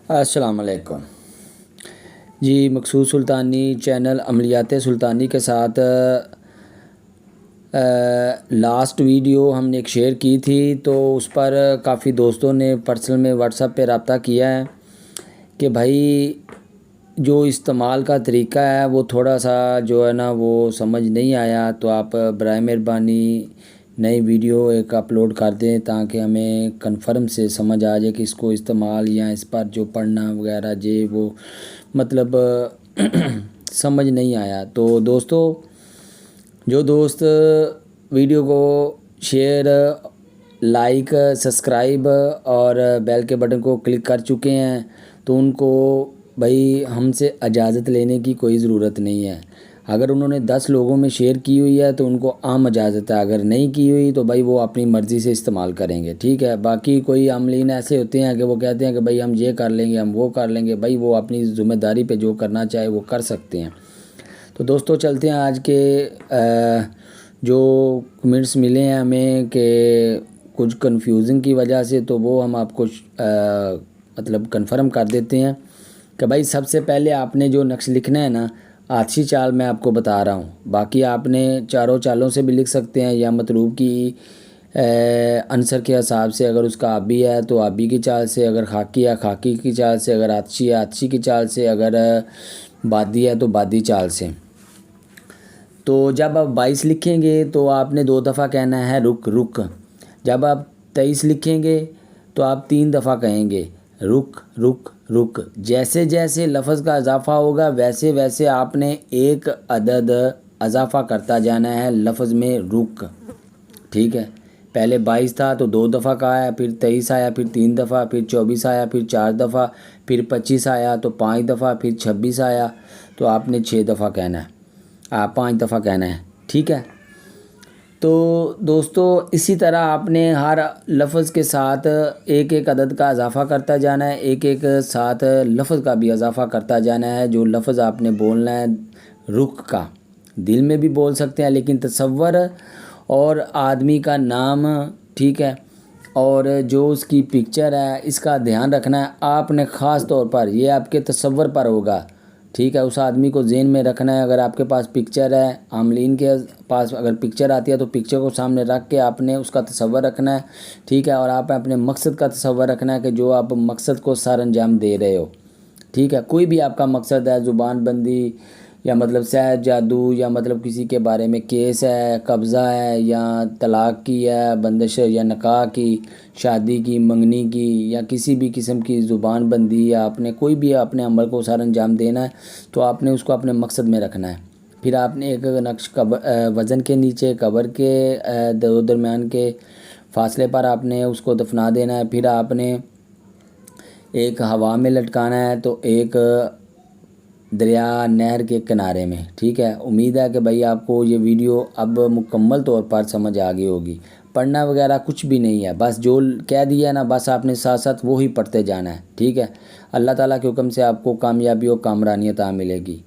السلام علیکم جی، مقصود سلطانی چینل عملیات سلطانی کے ساتھ لاسٹ ویڈیو ہم نے ایک شیئر کی تھی، تو اس پر کافی دوستوں نے پرسنل میں واٹس ایپ پہ رابطہ کیا ہے کہ بھائی جو استعمال کا طریقہ ہے وہ تھوڑا سا جو ہے نا وہ سمجھ نہیں آیا، تو آپ برائے مہربانی نئی ویڈیو ایک اپلوڈ کر دیں تاکہ ہمیں کنفرم سے سمجھ آ جائے کہ اس کو استعمال یا اس پر جو پڑھنا وغیرہ وہ مطلب سمجھ نہیں آیا۔ تو دوستو، جو دوست ویڈیو کو شیئر، لائک، سبسکرائب اور بیل کے بٹن کو کلک کر چکے ہیں، تو ان کو بھائی ہم سے اجازت لینے کی کوئی ضرورت نہیں ہے۔ اگر انہوں نے 10 لوگوں میں شیئر کی ہوئی ہے تو ان کو عام اجازت ہے، اگر نہیں کی ہوئی تو بھائی وہ اپنی مرضی سے استعمال کریں گے، ٹھیک ہے۔ باقی کوئی عاملین ایسے ہوتے ہیں کہ وہ کہتے ہیں کہ بھائی ہم یہ کر لیں گے، ہم وہ کر لیں گے، بھائی وہ اپنی ذمہ داری پہ جو کرنا چاہے وہ کر سکتے ہیں۔ تو دوستو چلتے ہیں آج کے جو کمنٹس ملے ہیں ہمیں کہ کچھ کنفیوژن کی وجہ سے، تو وہ ہم آپ کو مطلب کنفرم کر دیتے ہیں کہ بھائی سب سے پہلے آپ نے جو نقش لکھنا ہے نا، آتشی چال میں آپ کو بتا رہا ہوں، باقی آپ نے چاروں چالوں سے بھی لکھ سکتے ہیں، یا مطلوب کی عنصر کے حساب سے، اگر اس کا آبی ہے تو آبی کی چال سے، اگر خاکی ہے خاکی کی چال سے، اگر آتشی ہے آتشی کی چال سے، اگر بادی ہے تو بادی چال سے۔ تو جب آپ 22 لکھیں گے تو آپ نے 2 دفعہ کہنا ہے رک رک۔ جب آپ 23 لکھیں گے تو آپ 3 دفعہ کہیں گے رک رک رک۔ جیسے جیسے لفظ کا اضافہ ہوگا ویسے ویسے آپ نے ایک عدد اضافہ کرتا جانا ہے لفظ میں رک، ٹھیک ہے۔ پہلے 22 تھا تو 2 دفعہ کہا ہے، پھر 23 آیا پھر 3 دفعہ، پھر 24 آیا پھر 4 دفعہ، پھر 25 آیا تو 5 دفعہ، پھر 26 آیا تو آپ نے 6 دفعہ کہنا ہے، 5 دفعہ کہنا ہے، ٹھیک ہے۔ تو دوستو اسی طرح آپ نے ہر لفظ کے ساتھ ایک ایک عدد کا اضافہ کرتا جانا ہے، ایک ایک ساتھ لفظ کا بھی اضافہ کرتا جانا ہے۔ جو لفظ آپ نے بولنا ہے رک کا، دل میں بھی بول سکتے ہیں لیکن تصور اور آدمی کا نام، ٹھیک ہے، اور جو اس کی پکچر ہے اس کا دھیان رکھنا ہے آپ نے خاص طور پر، یہ آپ کے تصور پر ہوگا، ٹھیک ہے۔ اس آدمی کو ذہن میں رکھنا ہے۔ اگر آپ کے پاس پکچر ہے، عاملین کے پاس اگر پکچر آتی ہے تو پکچر کو سامنے رکھ کے آپ نے اس کا تصور رکھنا ہے، ٹھیک ہے، اور آپ اپنے مقصد کا تصور رکھنا ہے کہ جو آپ مقصد کو سر انجام دے رہے ہو، ٹھیک ہے۔ کوئی بھی آپ کا مقصد ہے، زبان بندی یا مطلب سحر جادو، یا مطلب کسی کے بارے میں کیس ہے، قبضہ ہے، یا طلاق کی ہے، بندش یا نکاح کی، شادی کی، منگنی کی، یا کسی بھی قسم کی زبان بندی، یا آپ نے کوئی بھی اپنے عمل کو سر انجام دینا ہے تو آپ نے اس کو اپنے مقصد میں رکھنا ہے۔ پھر آپ نے ایک نقش وزن کے نیچے قبر کے درمیان کے فاصلے پر آپ نے اس کو دفنا دینا ہے۔ پھر آپ نے ایک ہوا میں لٹکانا ہے تو ایک دریا نہر کے کنارے میں، ٹھیک ہے۔ امید ہے کہ بھائی آپ کو یہ ویڈیو اب مکمل طور پر سمجھ آ گئی ہوگی۔ پڑھنا وغیرہ کچھ بھی نہیں ہے، بس جو کہہ دیا نا بس آپ نے ساتھ ساتھ وہی پڑھتے جانا ہے، ٹھیک ہے۔ اللہ تعالیٰ کے حکم سے آپ کو کامیابی و کامرانی عطا ملے گی۔